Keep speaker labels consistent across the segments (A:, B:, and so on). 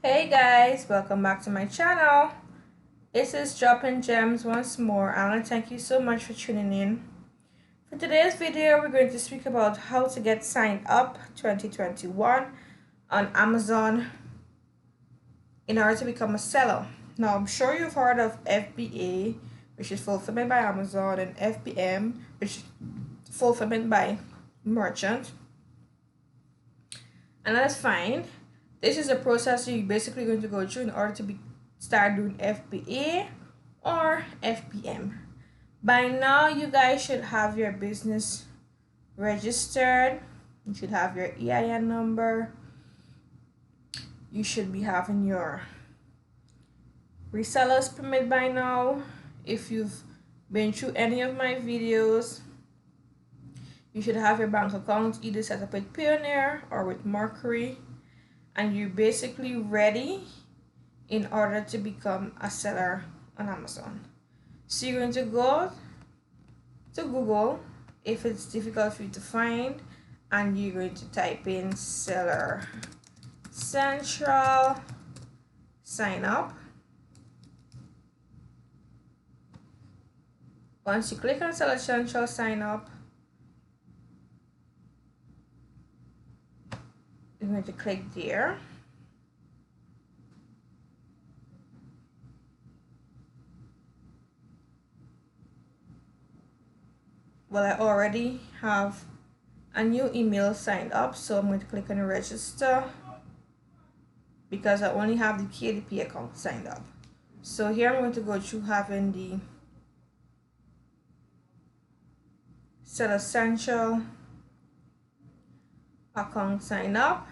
A: Hey guys, welcome back to my channel. This is Dropping Gems once more, and I thank you so much for tuning in. For today's video, we're going to speak about how to get signed up 2021 on Amazon in order to become a seller. Now, I'm sure you've heard of FBA, which is fulfillment by Amazon, and FBM, which is fulfillment by merchant, and that's fine. This is a process you're basically going to go through in order to start doing FBA or FBM. By now, you guys should have your business registered. You should have your EIN number. You should be having your reseller's permit by now. If you've been through any of my videos, you should have your bank account either set up with Payoneer or with Mercury, and you're basically ready in order to become a seller on Amazon. So you're going to go to Google if it's difficult for you to find, and you're going to type in Seller Central sign up. Once you click on Seller Central sign up, you're going to click there. Well, I already have a new email signed up, so I'm going to click on register because I only have the KDP account signed up. So here I'm going to go through having the Seller Central account sign up,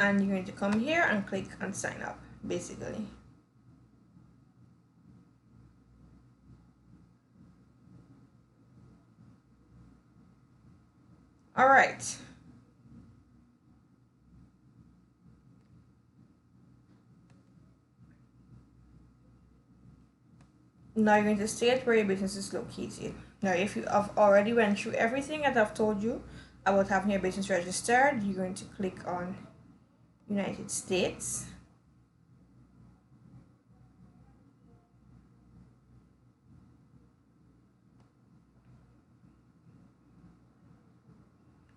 A: and you're going to come here and click on sign up basically. All right. Now you're going to state where your business is located. Now, if you have already went through everything that I've told you about having your business registered, you're going to click on United States.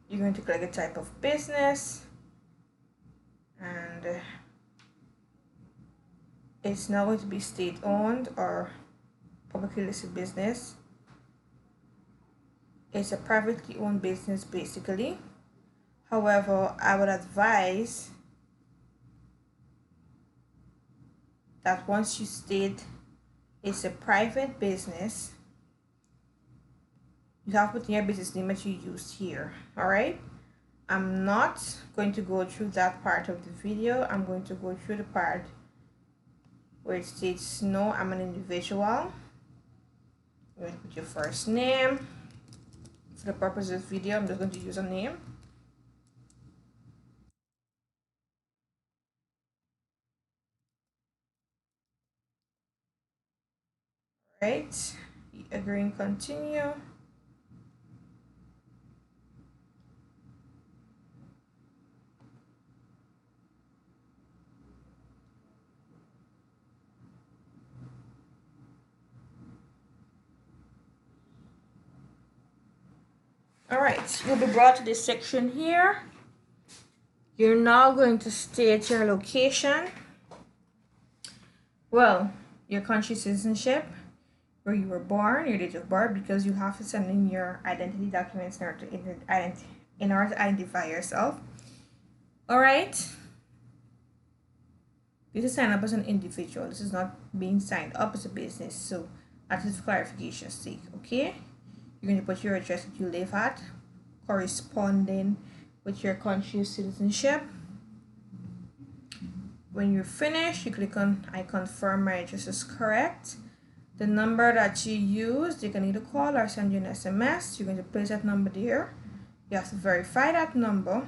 A: You're going to click a type of business, and it's now going to be state-owned or publicly listed business. It's a privately owned business basically. However, I would advise that once you state it's a private business, you have to put in your business name that you used here. All right, I'm not going to go through that part of the video. I'm going to go through the part where it states no, I'm an individual. You're going to put your first name. For the purpose of this video, I'm just going to use a name. All right, agree and continue. All right, you'll be brought to this section here. You're now going to state your location. Well, your country citizenship, where you were born, your date of birth, because you have to send in your identity documents in order to identify yourself. All right. This is signed up as an individual. This is not being signed up as a business. So that is for clarification's sake, okay? You're going to put your address that you live at, corresponding with your country of citizenship. When you're finished, you click on I confirm my address is correct. The number that you use, you can either call or send you an SMS. You're going to place that number there. You have to verify that number,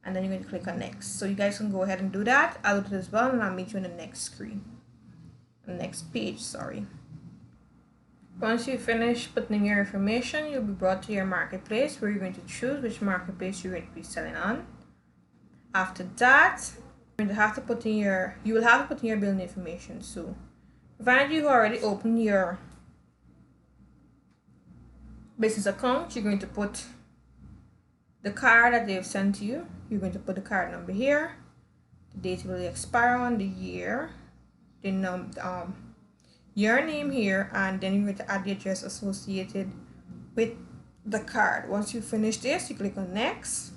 A: and then you're going to click on next. So you guys can go ahead and do that. I'll do it as well, and I'll meet you on the next screen. The next page, sorry. Once you finish putting in your information, you'll be brought to your marketplace where you're going to choose which marketplace you're going to be selling on. After that, you're going to have to put in you will have to put in your billing information. So provided you already opened your business account, you're going to put the card that they've sent to you. You're going to put the card number here, the date will expire on, the year, the your name here, and then you're going to add the address associated with the card. Once you finish this, you click on next,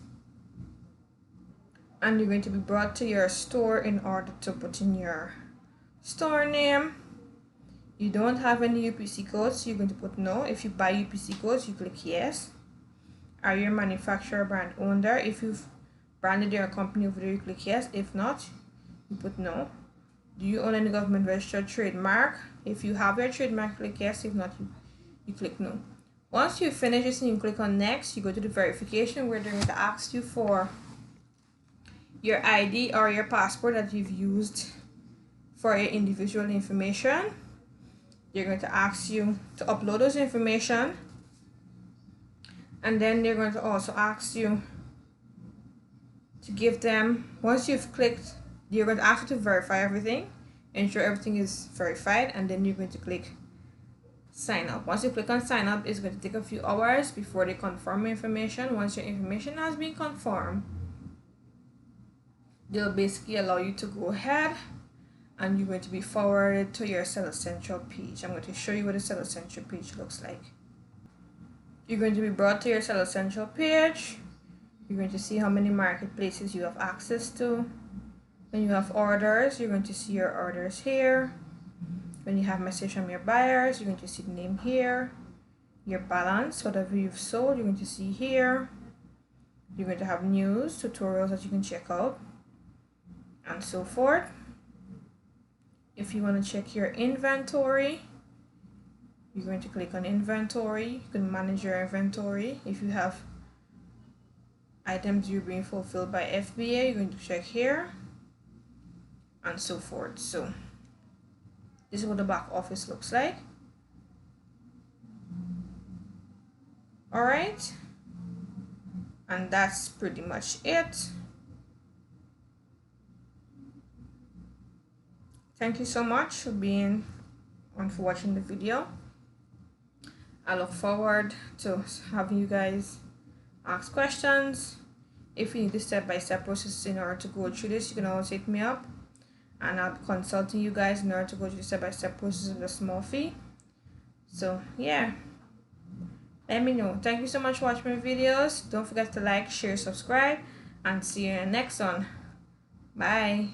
A: and you're going to be brought to your store in order to put in your store name. You don't have any UPC codes, you're going to put no. If you buy UPC codes, you click yes. Are you a manufacturer, brand owner? If you've branded your company over there, you click yes. If not, you put no. Do you own any government registered trademark? If you have your trademark, click yes. If not, you click no. Once you finish this and you click on next, you go to the verification where they're going to ask you for your ID or your passport that you've used for your individual information. They're going to ask you to upload those information, and then they're going to also ask you to give them, once you've clicked, you're going to ask you to verify everything, ensure everything is verified, and then you're going to click sign up. Once you click on sign up, it's going to take a few hours before they confirm your information. Once your information has been confirmed, they'll basically allow you to go ahead, and you're going to be forwarded to your Seller Central page. I'm going to show you what the Seller Central page looks like. You're going to be brought to your Seller Central page. You're going to see how many marketplaces you have access to. When you have orders, you're going to see your orders here. When you have message from your buyers, you're going to see the name here. Your balance, whatever you've sold, you're going to see here. You're going to have news, tutorials that you can check out, and so forth. If you want to check your inventory, you're going to click on inventory. You can manage your inventory. If you have items you're being fulfilled by FBA, you're going to check here, and so forth. So this is what the back office looks like. All right, and that's pretty much it. Thank you so much for being on, for watching the video. I look forward to having you guys ask questions. If you need the step-by-step process in order to go through this, you can always hit me up, and I'll be consulting you guys in order to go through the step-by-step process with a small fee. So yeah, let me know. Thank you so much for watching my videos. Don't forget to like, share, subscribe, and see you in the next one. Bye.